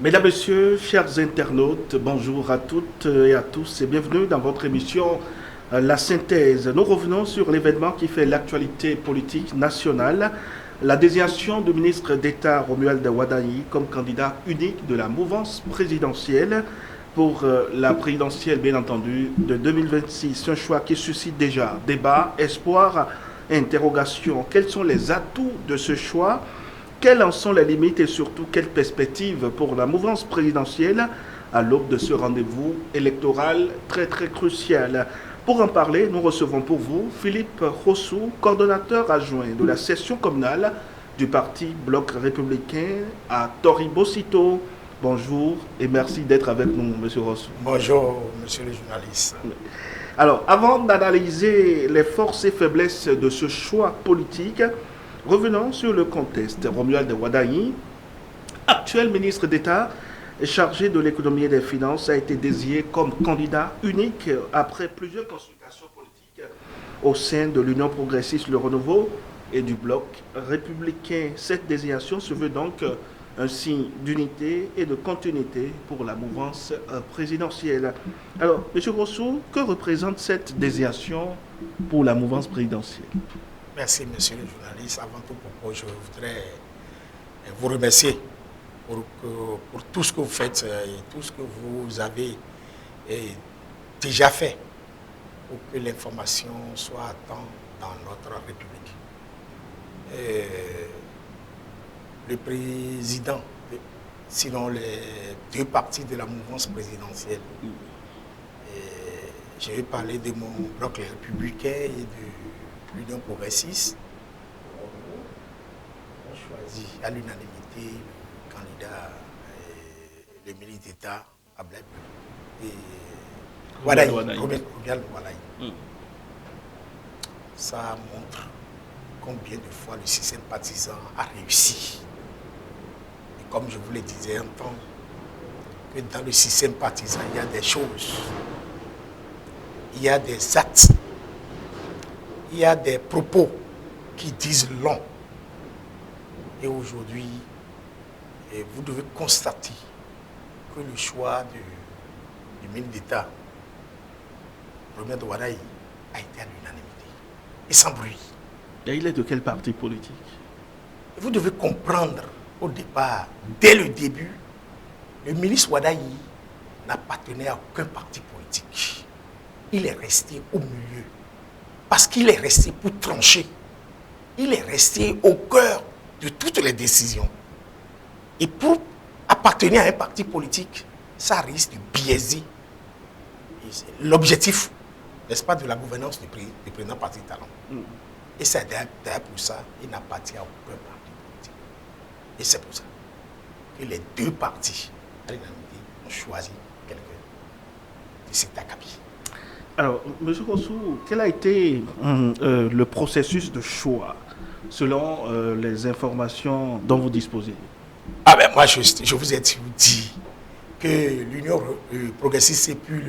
Mesdames, Messieurs, chers internautes, bonjour à toutes et à tous et bienvenue dans votre émission La Synthèse. Nous revenons sur l'événement qui fait l'actualité politique nationale, la désignation du ministre d'État Romuald Wardani comme candidat unique de la mouvance présidentielle pour la présidentielle, bien entendu, de 2026. Un choix qui suscite déjà débat, espoir, interrogation. Quels sont les atouts de ce choix? Quelles en sont les limites et surtout quelles perspectives pour la mouvance présidentielle à l'aube de ce rendez-vous électoral très crucial? Pour en parler, nous recevons pour vous Philippe Rossou, coordonnateur adjoint de la session communale du parti Bloc républicain à Toribocito. Bonjour et merci d'être avec nous, Monsieur Rossou. Bonjour, Monsieur le journaliste. Alors, avant d'analyser les forces et faiblesses de ce choix politique, revenons sur le contexte. Romuald Wardani, actuel ministre d'État chargé de l'économie et des finances, a été désigné comme candidat unique après plusieurs consultations politiques au sein de l'Union progressiste Le Renouveau et du Bloc républicain. Cette désignation se veut donc un signe d'unité et de continuité pour la mouvance présidentielle. Alors, M. Rossou, que représente cette désignation pour la mouvance présidentielle? Merci, monsieur le journaliste. Avant tout propos, je voudrais vous remercier pour tout ce que vous faites et tout ce que vous avez déjà fait pour que l'information soit à temps dans notre République. Le président, sinon les deux partis de la mouvance présidentielle, je vais parler de mon bloc républicain et de l'Union progressiste, ont choisi à l'unanimité le candidat, le ministre d'État, Ablaï et Romuald Wardani. Ça montre combien de fois le système partisan a réussi. Et comme je vous le disais un temps, que dans le système partisan, il y a des choses, il y a des actes, il y a des propos qui disent long. Et aujourd'hui, vous devez constater que le choix du ministre d'État, Romuald Wardani, a été à l'unanimité et sans bruit. Et il est de quel parti politique? Vous devez comprendre au départ, dès le début, le ministre Wardani n'appartenait à aucun parti politique. Il est resté au milieu. Parce qu'il est resté pour trancher. Il est resté au cœur de toutes les décisions. Et pour appartenir à un parti politique, ça risque de biaiser l'objectif, n'est-ce pas, de la gouvernance du président parti talent. Et c'est d'ailleurs pour ça qu'il n'appartient à aucun parti politique. Et c'est pour ça que les deux partis, à l'unanimité, ont choisi quelqu'un de cet acabit. Alors, M. Rossou, quel a été le processus de choix selon les informations dont vous disposez? Ah ben moi, je vous ai dit que l'Union progressiste et puis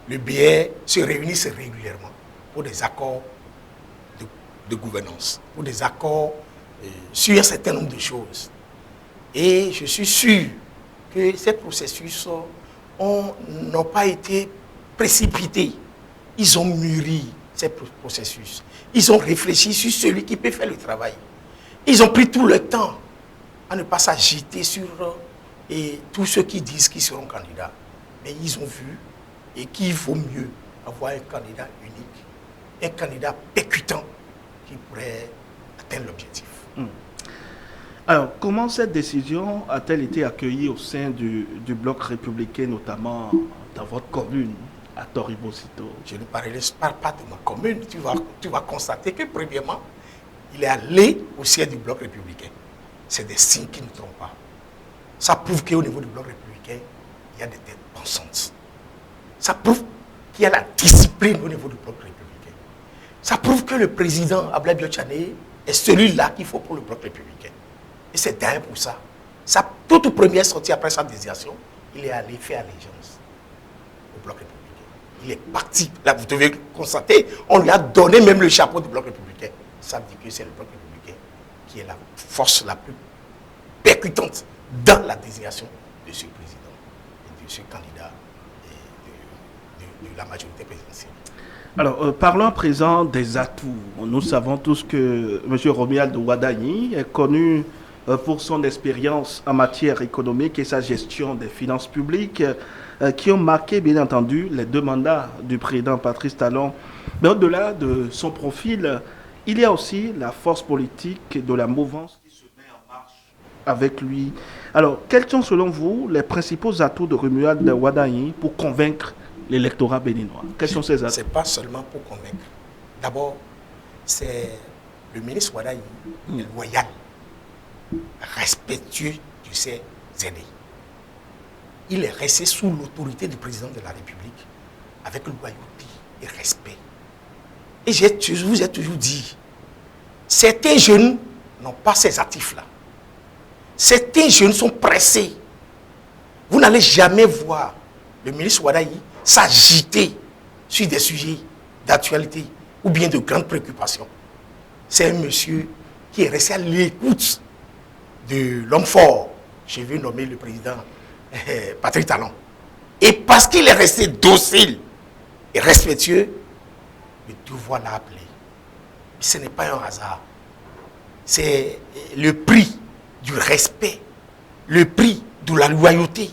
le BR se réunissent régulièrement pour des accords de gouvernance, pour des accords sur un certain nombre de choses. Et je suis sûr que ces processus n'ont pas été précipités. Ils ont mûri ces processus. Ils ont réfléchi sur celui qui peut faire le travail. Ils ont pris tout le temps à ne pas s'agiter sur tous ceux qui disent qu'ils seront candidats. Mais ils ont vu et qu'il vaut mieux avoir un candidat unique, un candidat percutant qui pourrait atteindre l'objectif. Alors, comment cette décision a-t-elle été accueillie au sein du Bloc républicain, notamment dans votre commune, à Toribocito? Je ne parle pas de ma commune. Tu vas constater que, premièrement, il est allé au siège du Bloc républicain. C'est des signes qui ne trompent pas. Ça prouve qu'au niveau du Bloc républicain, il y a des têtes pensantes. Ça prouve qu'il y a la discipline au niveau du Bloc républicain. Ça prouve que le président Ablaï Biochane est celui-là qu'il faut pour le Bloc républicain. Et c'est dingue pour ça. Sa toute première sortie après sa désignation, il est allé faire allégeance au Bloc républicain. Il est parti. Là, vous devez constater, on lui a donné même le chapeau du Bloc républicain. Ça veut dire que c'est le Bloc républicain qui est la force la plus percutante dans la désignation de de ce président et de ce candidat de la majorité présidentielle. Alors, parlons à présent des atouts. Nous savons tous que M. Romuald Wardani est connu pour son expérience en matière économique et sa gestion des finances publiques qui ont marqué, bien entendu, les 2 mandats du président Patrice Talon. Mais au-delà de son profil, il y a aussi la force politique de la mouvance qui se met en marche avec lui. Alors, quels sont selon vous les principaux atouts de Romuald Wardani pour convaincre l'électorat béninois? Quels sont ces atouts? Ce n'est pas seulement pour convaincre. D'abord, c'est le ministre Wardani loyal, respectueux de ses aînés. Il est resté sous l'autorité du président de la République avec loyauté et respect. Et je vous ai toujours dit, certains jeunes n'ont pas ces actifs-là. Certains jeunes sont pressés. Vous n'allez jamais voir le ministre Wardani s'agiter sur des sujets d'actualité ou bien de grandes préoccupations. C'est un monsieur qui est resté à l'écoute de l'homme fort. J'ai vu nommer le président Patrice Talon. Et parce qu'il est resté docile et respectueux, le devoir l'a appelé. Ce n'est pas un hasard. C'est le prix du respect, le prix de la loyauté,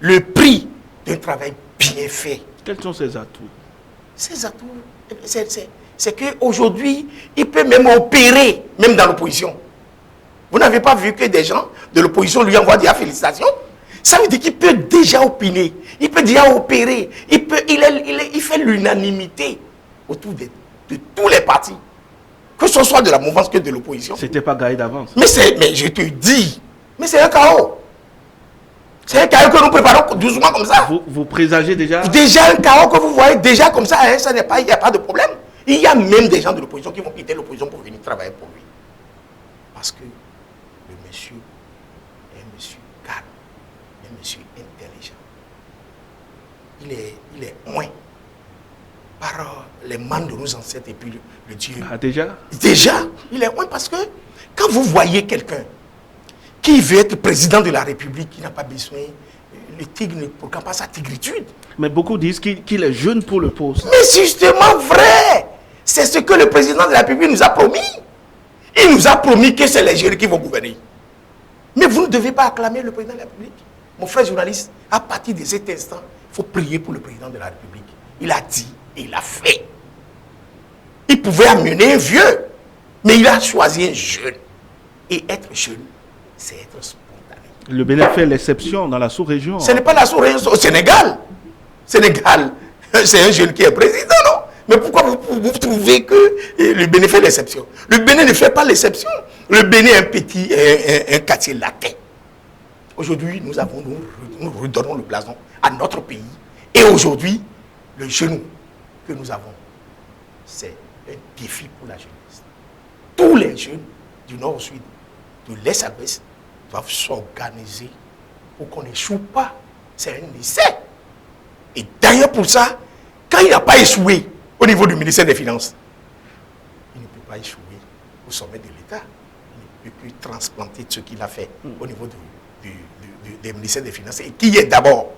le prix d'un travail bien fait. Quels sont ces atouts? Ces atouts, c'est qu'aujourd'hui, il peut même opérer, même dans l'opposition. Vous n'avez pas vu que des gens de l'opposition lui envoient des félicitations? Ça veut dire qu'il peut déjà opiner, il peut déjà opérer, il fait l'unanimité autour de tous les partis, que ce soit de la mouvance que de l'opposition. C'était pas gagné d'avance. Mais je te dis, mais c'est un chaos. C'est un chaos que nous préparons doucement comme ça. Vous présagez déjà? Déjà un chaos que vous voyez déjà comme ça, hein, ça n'est pas, il n'y a pas de problème. Il y a même des gens de l'opposition qui vont quitter l'opposition pour venir travailler pour lui. Parce que le monsieur est un monsieur calme, un monsieur intelligent. Il est moins par les mains de nos ancêtres et puis le Dieu. Ah, déjà? Déjà, il est moins parce que quand vous voyez quelqu'un qui veut être président de la République, qui n'a pas besoin, le tigre ne proclame pas sa tigritude. Mais beaucoup disent qu'il est jeune pour le poste. Mais c'est justement vrai. C'est ce que le président de la République nous a promis. Il nous a promis que c'est les jeunes qui vont gouverner. Mais vous ne devez pas acclamer le président de la République. Mon frère journaliste, à partir de cet instant, il faut prier pour le président de la République. Il a dit et il a fait. Il pouvait amener un vieux, mais il a choisi un jeune. Et être jeune, c'est être spontané. Le Bénin fait l'exception dans la sous-région. Ce n'est pas la sous-région, au Sénégal. Sénégal, c'est un jeune qui est président, non? Mais pourquoi vous trouvez que le Bénin fait l'exception? Le Bénin ne fait pas l'exception. Le Bénin est un quartier latin. Aujourd'hui, nous redonnons le blason à notre pays. Et aujourd'hui, le genou que nous avons, c'est un défi pour la jeunesse. Tous les jeunes du nord au sud, de l'est à l'ouest, doivent s'organiser pour qu'on n'échoue pas. C'est un essai. Et d'ailleurs pour ça, quand il n'a pas échoué au niveau du ministère des Finances, il ne peut pas échouer au sommet de l'État. Il ne peut plus transplanter ce qu'il a fait au niveau des ministères des Finances, et qui est d'abord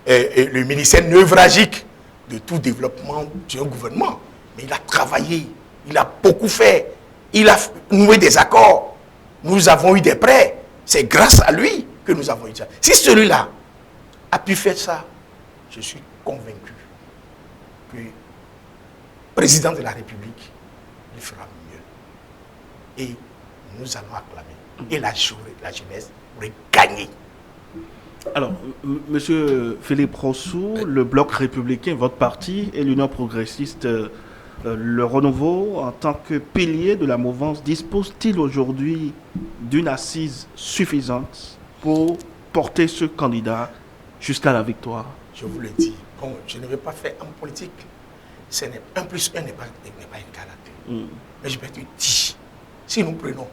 le ministère névralgique de tout développement d'un gouvernement. Mais il a travaillé, il a beaucoup fait, il a noué des accords, nous avons eu des prêts. C'est grâce à lui que nous avons eu ça. Si celui-là a pu faire ça, je suis convaincu que le président de la République, il fera mieux. Et nous allons acclamer. Et la jeunesse pourrait gagner. Alors, Monsieur Philippe Rossou, le Bloc républicain, votre parti et l'Union progressiste, le Renouveau, en tant que pilier de la mouvance, dispose-t-il aujourd'hui d'une assise suffisante pour porter ce candidat jusqu'à la victoire? Je vous le dis, bon, je ne vais pas faire en politique. 1 plus 1 n'est pas égal à 2. Mais je vais te dire, si nous prenons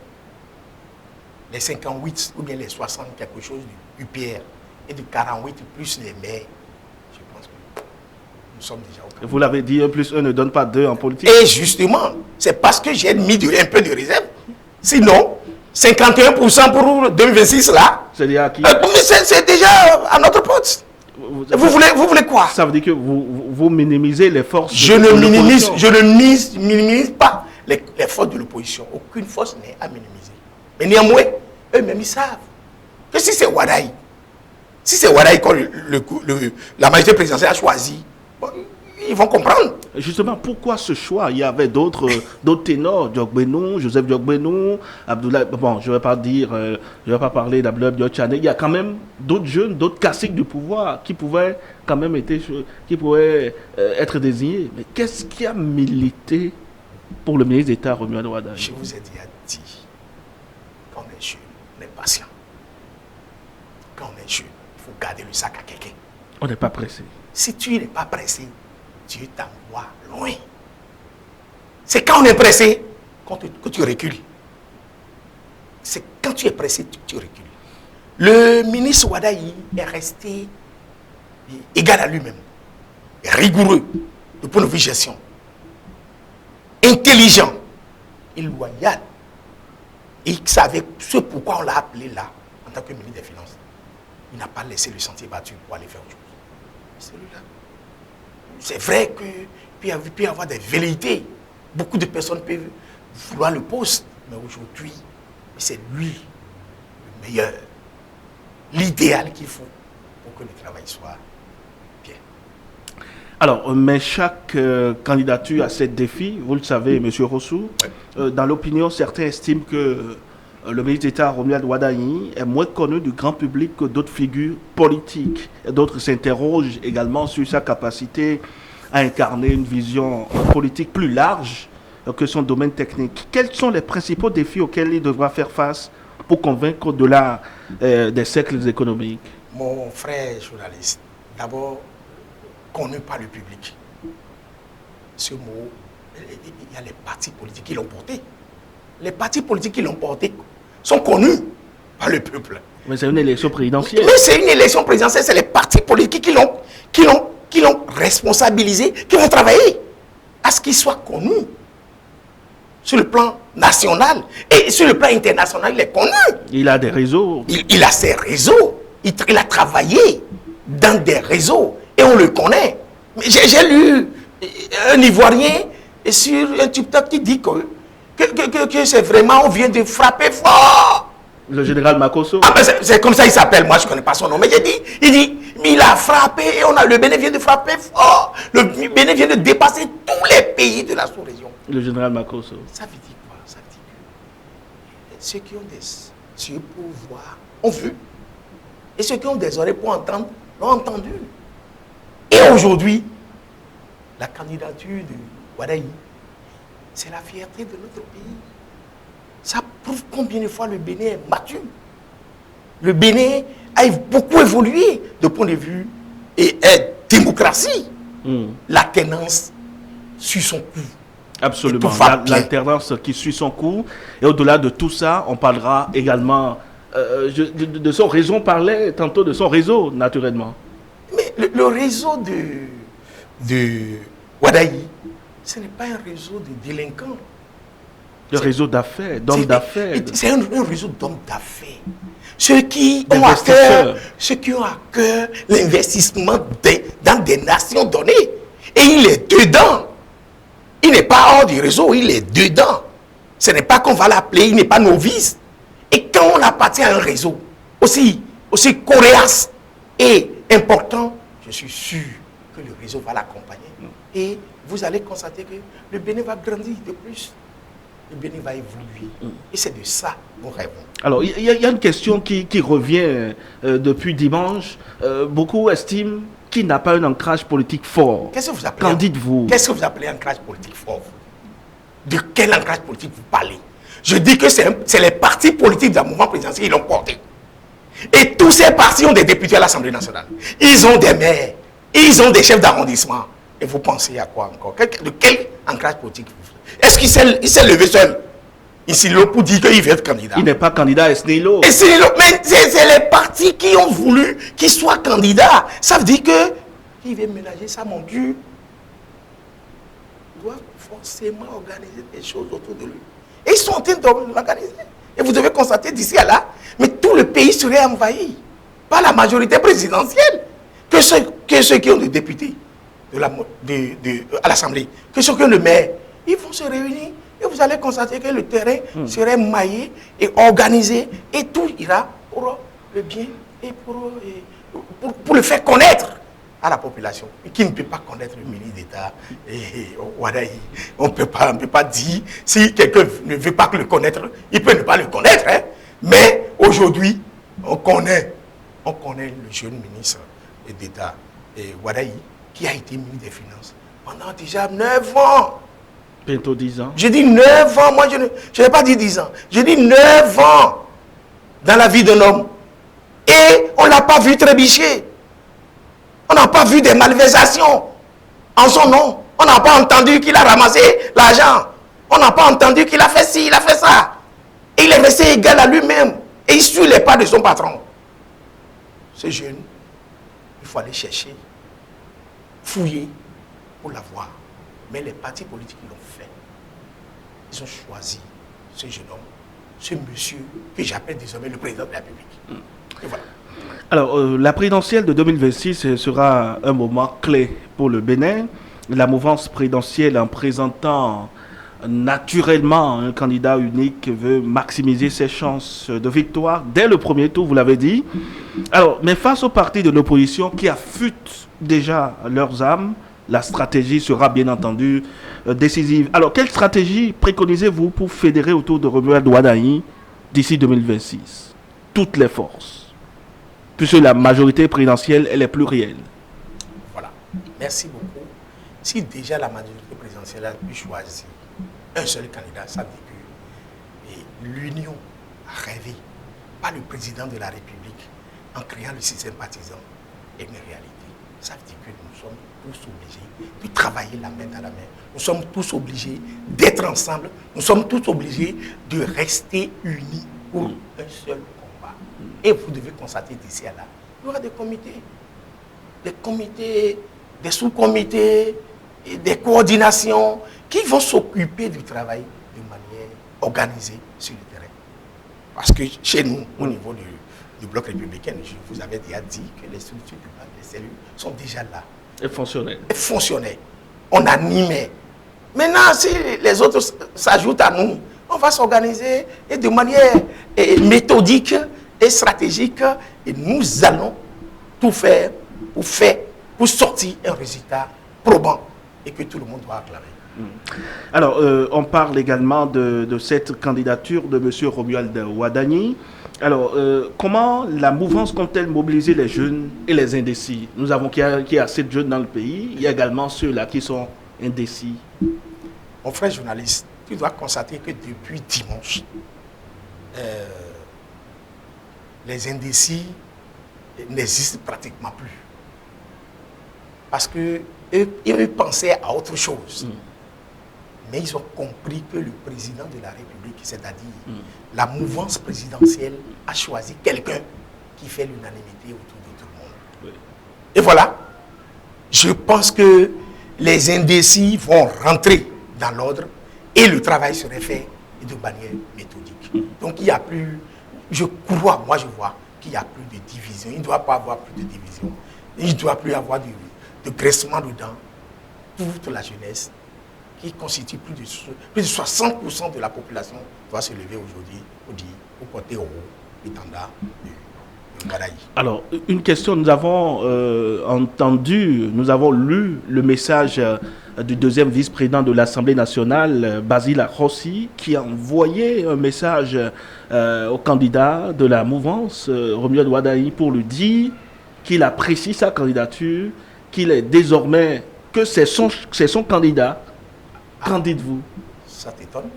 les 58 ou bien les 60 quelque chose du UPR et du 48 plus les maires, je pense que nous sommes déjà au camp. Vous l'avez dit, 1 plus 1 ne donne pas 2 en politique. Et justement, c'est parce que j'ai mis un peu de réserve. Sinon, 51% pour 2026 là, C'est-à-dire qui... C'est déjà à notre porte. Vous voulez quoi? Ça veut dire que vous minimisez les forces je ne minimise pas les forces de l'opposition. Aucune force n'est à minimiser. Mais néanmoins, eux-mêmes, ils savent que si c'est Wadaï, quand la majorité présidentielle a choisi, bon, ils vont comprendre. Justement, pourquoi ce choix? Il y avait d'autres ténors, Diogbenou, Joseph Diogbenou, Abdoulaye, bon, je ne vais pas parler d'Abdoulaye Diop-Tchané. Il y a quand même d'autres jeunes, d'autres caciques du pouvoir qui pouvaient quand même être désignés. Mais qu'est-ce qui a milité pour le ministre d'État Romuald Wadaï? Je vous ai déjà dit, quand on est jeune, on est patient. Quand on est jeune, il faut garder le sac à quelqu'un. On n'est pas pressé. Si tu n'es pas pressé, Dieu t'envoie loin. C'est quand on est pressé que tu recules. C'est quand tu es pressé que tu recules. Le ministre Wadaï est resté égal à lui-même, rigoureux du point de vue gestion, intelligent et loyal. Et il savait ce pourquoi on l'a appelé là, en tant que ministre des Finances. Il n'a pas laissé le sentier battu pour aller faire autre chose. Celui-là. C'est vrai qu'il peut y avoir des velléités. Beaucoup de personnes peuvent vouloir le poste. Mais aujourd'hui, c'est lui le meilleur. L'idéal qu'il faut pour que le travail soit bien. Alors, mais chaque candidature a ses défis. Vous le savez, M. Rossou. Ouais. Dans l'opinion, certains estiment que le ministre d'État Romuald Wadaï est moins connu du grand public que d'autres figures politiques. D'autres s'interrogent également sur sa capacité à incarner une vision politique plus large que son domaine technique. Quels sont les principaux défis auxquels il devra faire face pour convaincre au-delà des cercles économiques? Mon frère journaliste, d'abord, connu par le public. Ce mot, il y a les partis politiques qui l'ont porté. Les partis politiques qui l'ont porté sont connus par le peuple. Mais c'est une élection présidentielle. Mais c'est une élection présidentielle, c'est les partis politiques qui l'ont responsabilisé, qui vont travailler à ce qu'il soit connu sur le plan national et sur le plan international, il est connu. Il a des réseaux. Il a ses réseaux. Il a travaillé dans des réseaux et on le connaît. J'ai lu un Ivoirien sur un TikTok qui dit que c'est vraiment, on vient de frapper fort. Le général Makosso. Ah, c'est comme ça il s'appelle, moi je ne connais pas son nom. Mais il a frappé et le Bénin vient de frapper fort. Le Bénin vient de dépasser tous les pays de la sous-région. Le général Makosso. Ça veut dire quoi? Ça veut dire que ceux qui ont des yeux pour voir ont vu. Et ceux qui ont des oreilles pour entendre l'ont entendu. Et aujourd'hui, la candidature de Wadaï, c'est la fierté de notre pays. Ça prouve combien de fois le Bénin est mature. Le Bénin a beaucoup évolué de point de vue et démocratie. L'alternance suit son cours. Absolument. L'alternance qui suit son cours. Et au-delà de tout ça, on parlera également de son réseau. On parlait tantôt de son réseau, naturellement. Mais le réseau de Wadaï, ce n'est pas un réseau de délinquants. Le réseau d'affaires, d'hommes d'affaires. C'est un réseau d'hommes d'affaires. Ceux qui ont à cœur l'investissement dans des nations données. Et il est dedans. Il n'est pas hors du réseau, il est dedans. Ce n'est pas qu'on va l'appeler, il n'est pas novice. Et quand on appartient à un réseau aussi coriace et important, je suis sûr que le réseau va l'accompagner. Et vous allez constater que le Bénin va grandir de plus. Le Bénin va évoluer. Et c'est de ça qu'on rêve. Alors, il y a une question qui revient depuis dimanche. Beaucoup estiment qu'il n'a pas un ancrage politique fort. Qu'est-ce que vous appelez? Qu'en dites-vous? Qu'est-ce que vous appelez ancrage politique fort? De quel ancrage politique vous parlez? Je dis que c'est les partis politiques d'un mouvement présidentiel qui l'ont porté. Et tous ces partis ont des députés à l'Assemblée nationale. Ils ont des maires. Ils ont des chefs d'arrondissement. Et vous pensez à quoi encore? De quel ancrage politique? Est-ce qu'il s'est levé seul ici pour dire qu'il veut être candidat? Il n'est pas candidat à Snilo. Mais c'est les partis qui ont voulu qu'il soit candidat. Ça veut dire qu'il veut ménager sa monture. Il doit forcément organiser des choses autour de lui. Et ils sont en train de l'organiser. Et vous devez constater d'ici à là, mais tout le pays serait envahi par la majorité présidentielle. Que ceux qui ont des députés à l'Assemblée, que ceux qui ont le maire, ils vont se réunir et vous allez constater que le terrain serait maillé et organisé et tout ira pour le bien et pour le faire connaître à la population. Et qui ne peut pas connaître le ministre d'État et Wadayi. On ne peut pas dire, si quelqu'un ne veut pas le connaître, il peut ne pas le connaître. Hein. Mais aujourd'hui, on connaît le jeune ministre d'État Wadayi, qui a été ministre des Finances pendant déjà 9 ans. Bientôt 10 ans. J'ai dit 9 ans, moi je n'ai pas dit 10 ans. J'ai dit 9 ans dans la vie d'un homme. Et on ne l'a pas vu trébucher. On n'a pas vu des malversations en son nom. On n'a pas entendu qu'il a ramassé l'argent. On n'a pas entendu qu'il a fait ci, il a fait ça. Et il est resté égal à lui-même. Et il suit les pas de son patron. Ce jeune, il faut aller chercher, fouiller pour l'avoir. Mais les partis politiques l'ont fait. Ils ont choisi ce jeune homme, ce monsieur que j'appelle désormais le président de la République. Et voilà. Alors, la présidentielle de 2026 sera un moment clé pour le Bénin. La mouvance présidentielle, en présentant naturellement un candidat unique, veut maximiser ses chances de victoire dès le premier tour, vous l'avez dit. Alors, mais face aux partis de l'opposition qui affûtent déjà leurs âmes, la stratégie sera bien entendu décisive. Alors, quelle stratégie préconisez-vous pour fédérer autour de Romuald Wadayi d'ici 2026? Toutes les forces. Puisque la majorité présidentielle, elle est plurielle. Voilà. Merci beaucoup. Si déjà la majorité présidentielle a pu choisir un seul candidat, ça veut dire que l'union rêvée par le président de la République en créant le système partisan est une réalité. Ça veut dire que nous sommes tous obligés de travailler la main dans la main. Nous sommes tous obligés d'être ensemble. Nous sommes tous obligés de rester unis pour un seul combat. Et vous devez constater d'ici à là, il y aura des comités, des sous-comités, des coordinations qui vont s'occuper du travail de manière organisée sur le terrain. Parce que chez nous, au niveau du bloc républicain, je vous avais déjà dit que les structures du bloc, les cellules sont déjà là. Et fonctionnaient. On animait. Maintenant, si les autres s'ajoutent à nous, on va s'organiser et de manière méthodique et stratégique et nous allons tout faire pour sortir un résultat probant et que tout le monde doit acclamer. Alors, on parle également de cette candidature de M. Romuald Wadayi. Alors, comment la mouvance compte-t-elle mobiliser les jeunes et les indécis? Nous avons qu'il y a assez de jeunes dans le pays. Il y a également ceux-là qui sont indécis. Mon frère journaliste, tu dois constater que depuis dimanche, les indécis n'existent pratiquement plus. Parce qu'ils pensaient à autre chose. Mais ils ont compris que le président de la République, c'est-à-dire la mouvance présidentielle, a choisi quelqu'un qui fait l'unanimité autour de tout le monde. Oui. Et voilà, je pense que les indécis vont rentrer dans l'ordre et le travail serait fait de manière méthodique. Donc il n'y a plus, je vois qu'il n'y a plus de division. Il ne doit pas avoir plus de division. Il ne doit plus avoir de graissement dedans. Toute la jeunesse qui constitue plus de 60% de la population doit se lever aujourd'hui pour porter au haut l'étendard de Wadayi. Alors, une question, nous avons nous avons lu le message du deuxième vice-président de l'Assemblée nationale, Basile Rossi, qui a envoyé un message au candidat de la mouvance, Romuald Wadayi, pour lui dire qu'il apprécie sa candidature, qu'il est désormais, que c'est son candidat. Qu'en dites-vous? Ça t'étonne?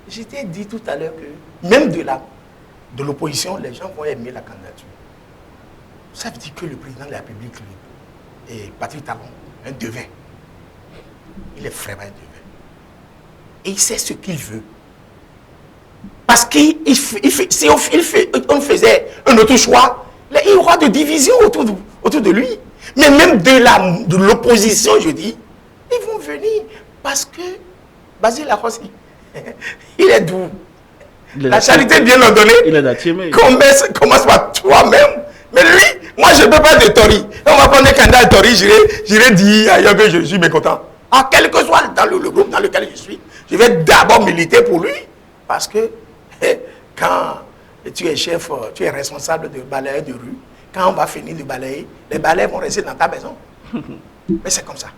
Je t'ai dit tout à l'heure que même de l'opposition, les gens vont aimer la candidature. Ça veut dire que le président de la République, est Patrick Talon, un devin. Il est vraiment un devin. Et il sait ce qu'il veut. Parce si on faisait un autre choix, il y aura de divisions autour de lui. Mais même de l'opposition, je dis, ils vont venir. Parce que Basile Rossi, il est doux. La charité vient leur donner. Il a timé. Commence par toi-même. Mais lui, moi je ne peux pas de Tori. On va prendre un candidat de Tori, j'irai dire ailleurs que je suis mécontent. Ah, quel que soit dans le groupe dans lequel je suis, je vais d'abord militer pour lui. Parce que quand tu es chef, tu es responsable de balayer de rue, quand on va finir de balayer, les balayeurs vont rester dans ta maison. Mais c'est comme ça.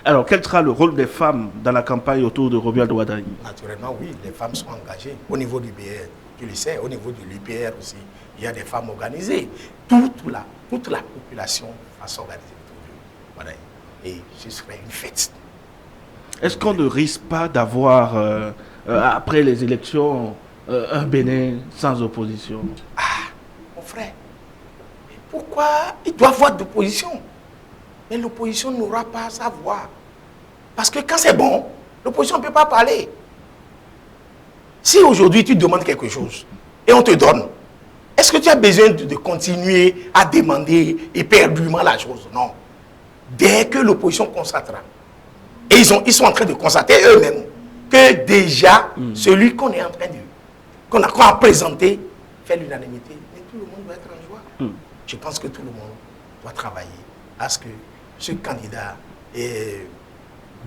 Alors, quel sera le rôle des femmes dans la campagne autour de Romuald Wadaye? Naturellement, oui, les femmes sont engagées. Au niveau du BR, tu le sais, au niveau de l'UPR aussi, il y a des femmes organisées. Toute la population va s'organiser autour de Wadaye. Et ce serait une fête. Est-ce qu'on ne risque pas d'avoir, après les élections, un Bénin sans opposition? Ah, mon frère, pourquoi il doit y avoir d'opposition? Mais l'opposition n'aura pas à savoir. Parce que quand c'est bon, l'opposition ne peut pas parler. Si aujourd'hui tu demandes quelque chose et on te donne, est-ce que tu as besoin de continuer à demander éperdument la chose? Non. Dès que l'opposition constatera, et ils sont en train de constater eux-mêmes que déjà celui qu'on est en train de, qu'on a présenté fait l'unanimité, mais tout le monde doit être en joie. Je pense que tout le monde doit travailler à ce que ce candidat est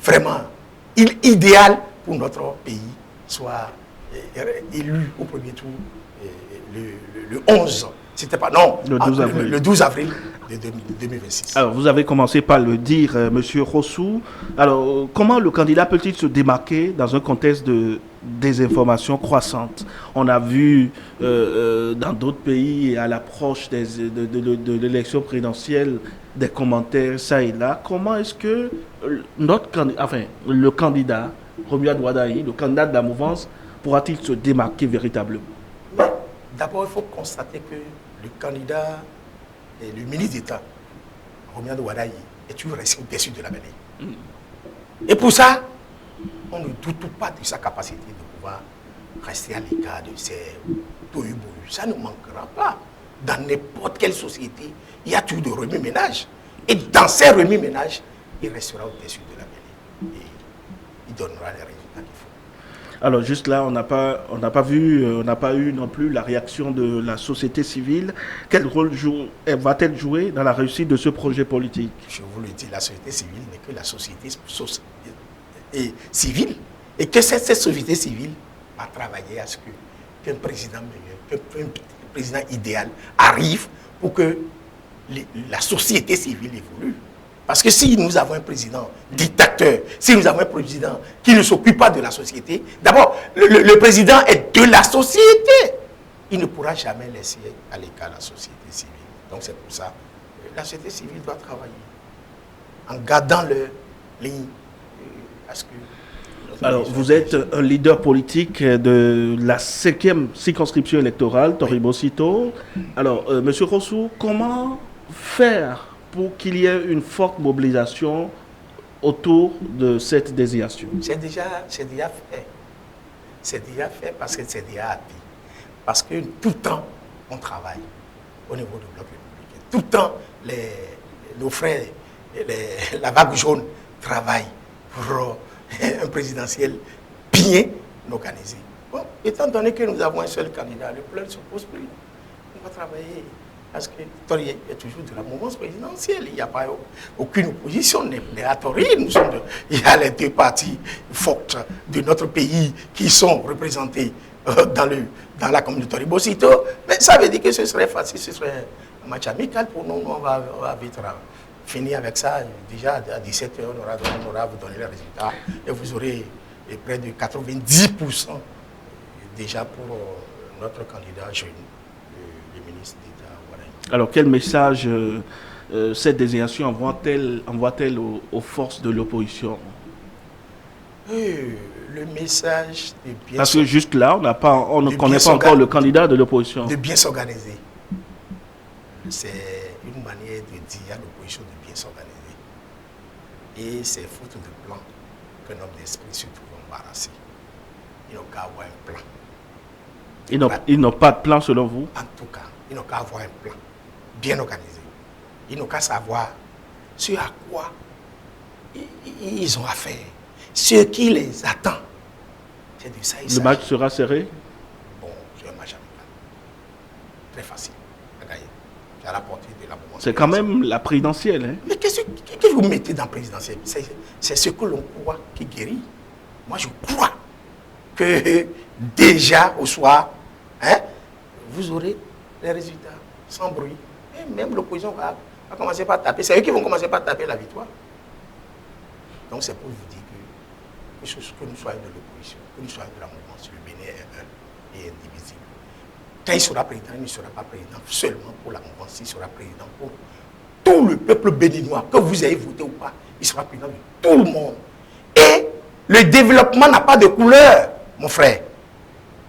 vraiment idéal pour notre pays soit élu au premier tour le 11. C'était pas non, le 12 avril de 2026. Alors, vous avez commencé par le dire, Monsieur Rossou. Alors, comment le candidat peut-il se démarquer dans un contexte de désinformation croissante? On a vu dans d'autres pays, à l'approche de l'élection présidentielle, des commentaires ça et là. Comment est-ce que le candidat, Romuald Wadaye, le candidat de la mouvance, pourra-t-il se démarquer véritablement? D'abord, il faut constater que le candidat et le ministre d'État, Romuald Wadaye, est toujours resté au-dessus de la mêlée. Et pour ça, on ne doute pas de sa capacité de pouvoir rester à l'écart de ces tohu-bohu. Ça ne manquera pas. Dans n'importe quelle société, il y a toujours de remue-ménage. Et dans ces remue-ménages, il restera au-dessus de la mêlée. Et il donnera les résultats qu'il faut. Alors juste là, on n'a pas eu non plus la réaction de la société civile. Quel rôle va-t-elle jouer dans la réussite de ce projet politique? Je vous le dis, la société civile n'est que la société civile. Et que cette société civile va travailler à ce qu'un président meilleur, qu'un président idéal arrive pour que la société civile évolue. Parce que si nous avons un président dictateur, si nous avons un président qui ne s'occupe pas de la société, d'abord, le président est de la société. Il ne pourra jamais laisser à l'écart la société civile. Donc c'est pour ça que la société civile doit travailler en gardant leur ligne. Alors, vous êtes un leader politique de la 5e circonscription électorale, Toribo-Sito. Alors, Monsieur Rossou, comment faire pour qu'il y ait une forte mobilisation autour de cette désignation? C'est déjà fait. C'est déjà fait parce que c'est déjà acquis. Parce que tout le temps, on travaille au niveau du bloc républicain. Tout le temps, nos frères, la vague jaune travaillent pour un présidentiel bien organisé. Bon, étant donné que nous avons un seul candidat, le plan ne se pose plus. On va travailler. Parce que Tori est toujours de la mouvance présidentielle. Il n'y a pas aucune opposition. À Tori, il y a les deux partis fortes de notre pays qui sont représentés dans la communauté Toribo-Sito. Mais ça veut dire que ce serait facile, ce serait un match amical pour nous. On va vite finir avec ça. Déjà à 17h, on aura vous donner les résultats. Et vous aurez près de 90% déjà pour notre candidat jeune, le ministre d'État. Alors, quel message cette désignation envoie-t-elle aux forces de l'opposition? Le message de bien... Parce que juste là, on ne connaît pas encore le candidat de l'opposition. De bien s'organiser. C'est une manière de dire à l'opposition de bien s'organiser. Et c'est faute de plan qu'un homme d'esprit se trouve embarrassé. Il n'a qu'à avoir un plan. Ils n'ont pas de plan selon vous? En tout cas, ils n'ont qu'à avoir un plan bien organisé. Ils n'ont qu'à savoir ce à quoi ils ont affaire, ce qui les attend. C'est de ça. Le match sera serré? Bon, très facile à gagner. C'est à la portée de la mouvance. C'est quand même la présidentielle. Hein? Mais qu'est-ce que vous mettez dans la présidentielle? C'est ce que l'on croit qui guérit. Moi, je crois que déjà au soir, hein, vous aurez les résultats sans bruit. Et même l'opposition va commencer par taper. C'est eux qui vont commencer par taper la victoire. Donc c'est pour vous dire que nous soyons de l'opposition, que nous soyons de la mouvance, le Bénin est un et indivisible. Quand il sera président, il ne sera pas président seulement pour la mouvance, il sera président pour tout le peuple béninois, que vous ayez voté ou pas, il sera président de tout le monde. Et le développement n'a pas de couleur, mon frère.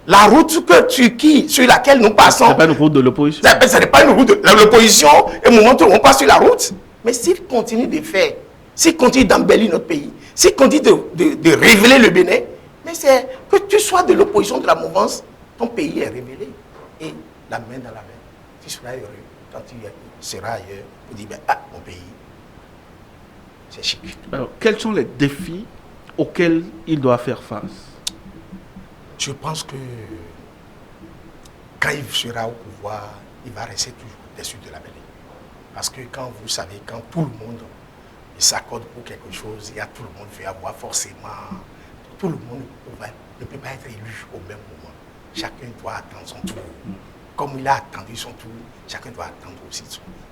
La route sur laquelle nous passons... Ce n'est pas une route de l'opposition. Ce n'est pas une route de l'opposition, et au moment où on passe sur la route. Mais s'il continue de faire, s'il continue d'embellir notre pays, s'il continue de révéler le Bénin, mais c'est que tu sois de l'opposition, de la mouvance, ton pays est révélé. Et la main dans la main, tu seras heureux quand tu seras ailleurs pour dire, ben, ah, mon pays, c'est chic. Alors, quels sont les défis auxquels il doit faire face? Je pense que quand il sera au pouvoir, il va rester toujours déçu de la mêlée. Parce que quand vous savez, quand tout le monde s'accorde pour quelque chose, il y a tout le monde veut avoir forcément, tout le monde ne peut pas être élu au même moment. Chacun doit attendre son tour. Comme il a attendu son tour, chacun doit attendre aussi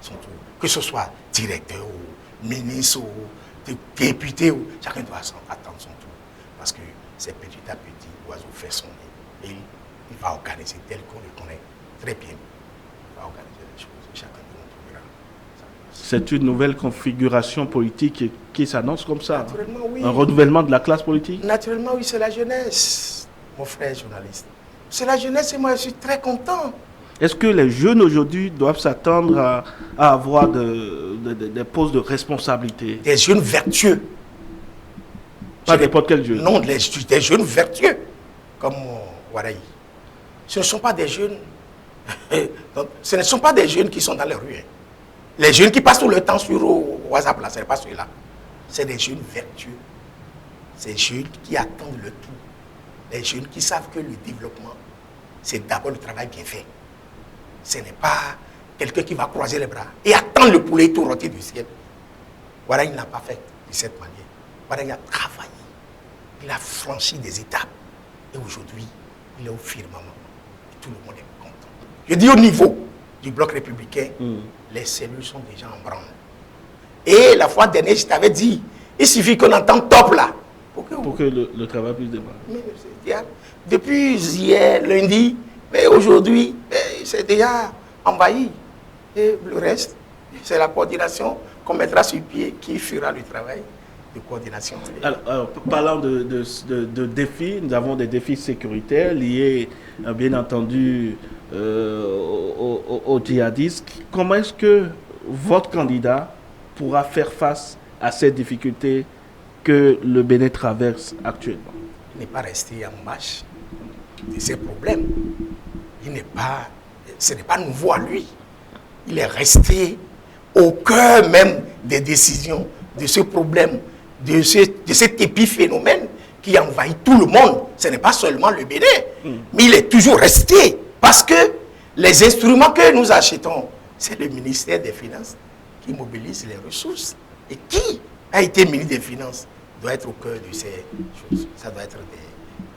son tour. Que ce soit directeur ou ministre ou député, chacun doit attendre son tour. Parce que c'est petit à petit, l'oiseau fait son nid. Et il va organiser tel qu'on le connaît très bien. Il va organiser les choses. Chacun de nous trouvera. C'est une nouvelle configuration politique qui s'annonce comme ça. Naturellement, oui. Un renouvellement de la classe politique? Naturellement, oui, c'est la jeunesse, mon frère journaliste. C'est la jeunesse et moi, je suis très content. Est-ce que les jeunes aujourd'hui doivent s'attendre à avoir des postes de responsabilité? Des jeunes vertueux. Pas n'importe quel jeune. Non, des jeunes vertueux, comme Waraï. Ce ne sont pas des jeunes... ce ne sont pas des jeunes qui sont dans les rues. Les jeunes qui passent tout le temps sur WhatsApp, là, ce n'est pas ceux-là. C'est des jeunes vertueux. C'est des jeunes qui attendent le tout. Les jeunes qui savent que le développement, c'est d'abord le travail bien fait. Ce n'est pas quelqu'un qui va croiser les bras et attendre le poulet tout rôti du ciel. Voilà, il n'a pas fait de cette manière. Voilà, il a travaillé. Il a franchi des étapes. Et aujourd'hui, il est au firmament. Et tout le monde est content. Je dis au niveau du bloc républicain, les cellules sont déjà en branle. Et la fois dernière, je t'avais dit, il suffit qu'on entende top là. Pour que le travail puisse démarrer. Depuis hier, lundi, mais aujourd'hui, c'est déjà envahi. Et le reste, c'est la coordination qu'on mettra sur pied qui fera le travail de coordination. Alors, parlant de défis, nous avons des défis sécuritaires liés, bien entendu, aux djihadistes. Comment est-ce que votre candidat pourra faire face à ces difficultés que le Bénin traverse actuellement? Il n'est pas resté en marche de ces problèmes. Ce n'est pas nouveau à lui. Il est resté au cœur même des décisions de ce problème, de cet épiphénomène qui envahit tout le monde. Ce n'est pas seulement le Bénin, mais il est toujours resté. Parce que les instruments que nous achetons, c'est le ministère des Finances qui mobilise les ressources. Et qui a été ministre des Finances doit être au cœur de ces choses. Ça doit être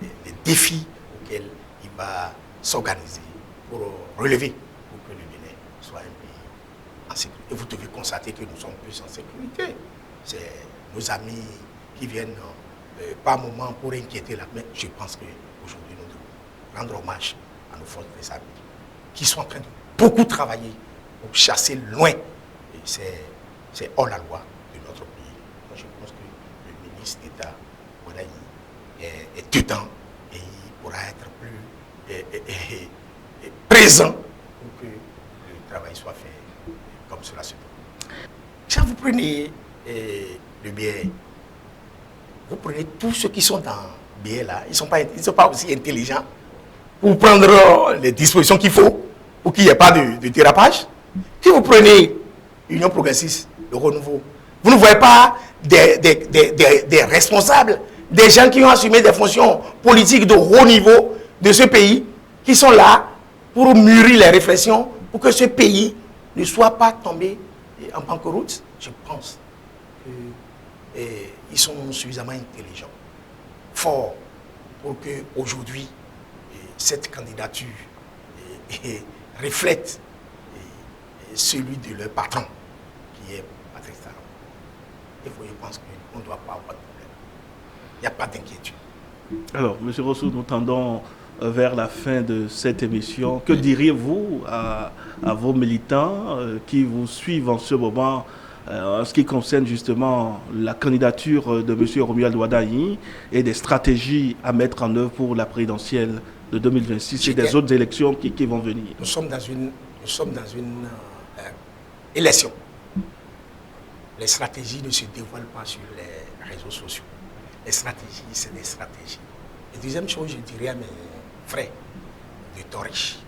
des défis auxquels il va s'organiser pour relever, pour que le Bénin soit un pays en sécurité. Et vous devez constater que nous sommes plus en sécurité. C'est nos amis qui viennent par moment pour inquiéter la main. Je pense qu'aujourd'hui, nous devons rendre hommage à nos forces de amis qui sont en train de beaucoup travailler pour chasser loin. Et c'est hors la loi de notre pays. Moi, je pense que le ministre d'État, Wadaï, est dedans et il pourra être plus présent pour que le travail soit fait comme cela se doit. Quand vous prenez le BR, vous prenez tous ceux qui sont dans BR là, ils ne sont pas aussi intelligents pour prendre les dispositions qu'il faut pour qu'il n'y ait pas de dérapage. Si vous prenez Union progressiste, le renouveau, vous ne voyez pas des responsables, des gens qui ont assumé des fonctions politiques de haut niveau de ce pays, qui sont là pour mûrir les réflexions, pour que ce pays ne soit pas tombé en banqueroute. Je pense qu'ils sont suffisamment intelligents, forts, pour qu'aujourd'hui, cette candidature reflète celui de leur patron, qui est Patrice Talon. Et je pense qu'on ne doit pas avoir de problème. Il n'y a pas d'inquiétude. Alors, M. Rossou, nous tendons vers la fin de cette émission. Que diriez-vous à vos militants qui vous suivent en ce moment en ce qui concerne justement la candidature de M. Romuald Wardani et des stratégies à mettre en œuvre pour la présidentielle de 2026 et des autres élections qui vont venir? Nous sommes dans une élection. Les stratégies ne se dévoilent pas sur les réseaux sociaux. Les stratégies, c'est des stratégies. Et deuxième chose, je dirais à mes frères de Toriche,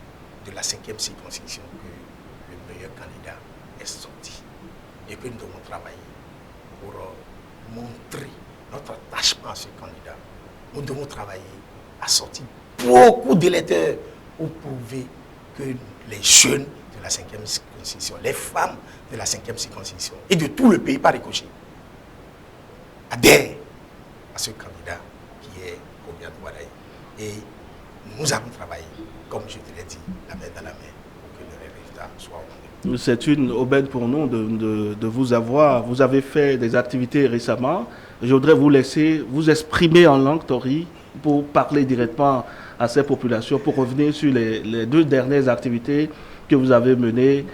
de la 5e circonscription, que le meilleur candidat est sorti. Et que nous devons travailler pour montrer notre attachement à ce candidat. Nous devons travailler à sortir beaucoup d'électeurs pour prouver que les jeunes de la 5e circonscription, les femmes de la 5e circonscription et de tout le pays par ricochet adhèrent à ce candidat qui est Romuald Wardani. Et nous allons travailler, comme je te l'ai dit, la main dans la main pour que le résultat soit au rendez-vous. C'est une aubaine pour nous de vous avoir. Vous avez fait des activités récemment. Je voudrais vous laisser vous exprimer en langue tori pour parler directement à ces populations, pour revenir sur les 2 dernières activités que vous avez menées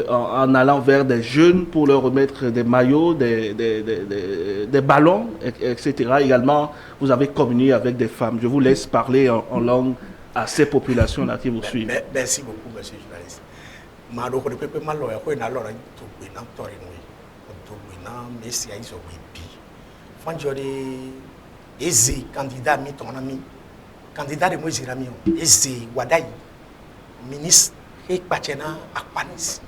en allant vers des jeunes pour leur remettre des maillots, des ballons, etc. Également, vous avez communié avec des femmes. Je vous laisse parler en langue à ces populations-là qui vous suivent. Merci beaucoup, monsieur le journaliste. Candidat mi ton ami candidat de Moïse Rami Eze Wardani ministre et Pachena Akpanis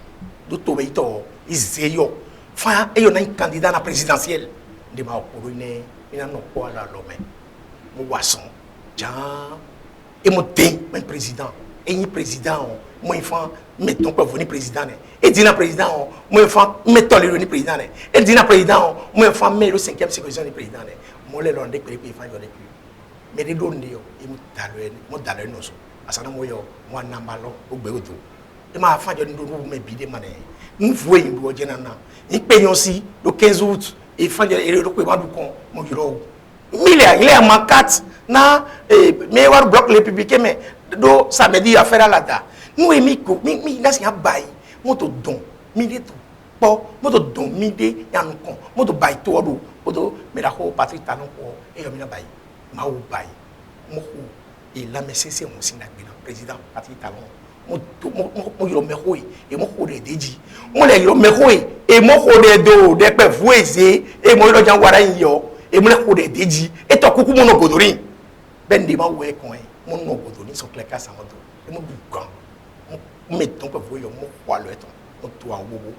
do Tobeito Izeyo fa et on a un candidat à la présidentielle de ma corone ina no ko ala lomé mo wason jan et mo ten même président et ni président moi enfant mettons pas venir président et dit na président moi enfant mettons le président et dit na président moi enfant mais le 5e sécurité du président mo le londe pe pe fa yo de mais de donde yo e mo dalé no so asana mo yo mo anambalo ogbe oto e ma fa jo ndo me bide mané nous voyons do jena na ni pe si le 15 août et fa jo le ko ba du kon mo juro il est à ma 4 na meilleur bloc républicain mais do samedi affaire à la date nous e mi na si abai mo to don mi de to po mo to don mi de yan kon mo to bai to do odo me la ho Patrice Talon ko e yo mi na bai ma o bai mo ko e la mesese mo sin na gbe na président Patrice Talon mo yo me ho e mo ko de deji mo le yo me ho e mo ko de do de pe vueze e mo yo jan wara yo e mo le ko de deji e to kuku mo no godorin ben de ma we kon e mo no godorin so kleka sa mo do e mo du kan mo meton pe vuyo mo kwa lo eton mo to awowo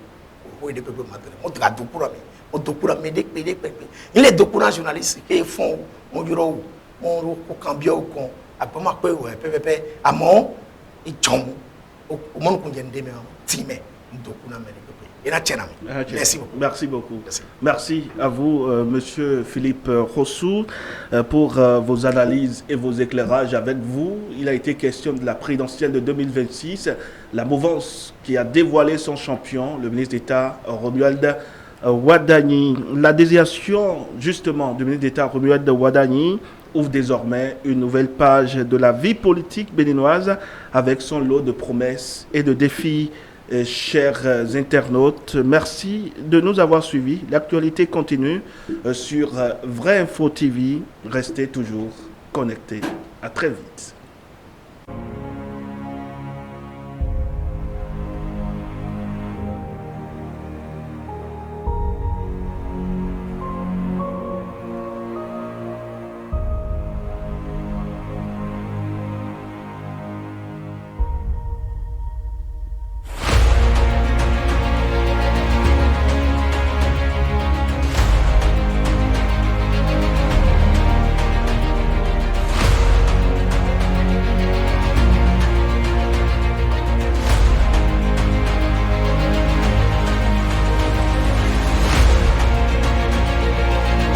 o de pe madre mo tra do pour mi o documents médic les documents journalistes qui font mon bureau mon cambio con abama pe PPP amon et chom o mon ko jende me time documents médic. Merci beaucoup. Merci beaucoup. Merci à vous, Monsieur Philippe Rossou, pour vos analyses et vos éclairages. Avec vous, il a été question de la présidentielle de 2026, la mouvance qui a dévoilé son champion, le ministre d'État Romuald Wardani. La désignation justement du ministre d'État Romuald Wardani ouvre désormais une nouvelle page de la vie politique béninoise avec son lot de promesses et de défis. Chers internautes, merci de nous avoir suivis. L'actualité continue sur Vrai Info TV. Restez toujours connectés. À très vite.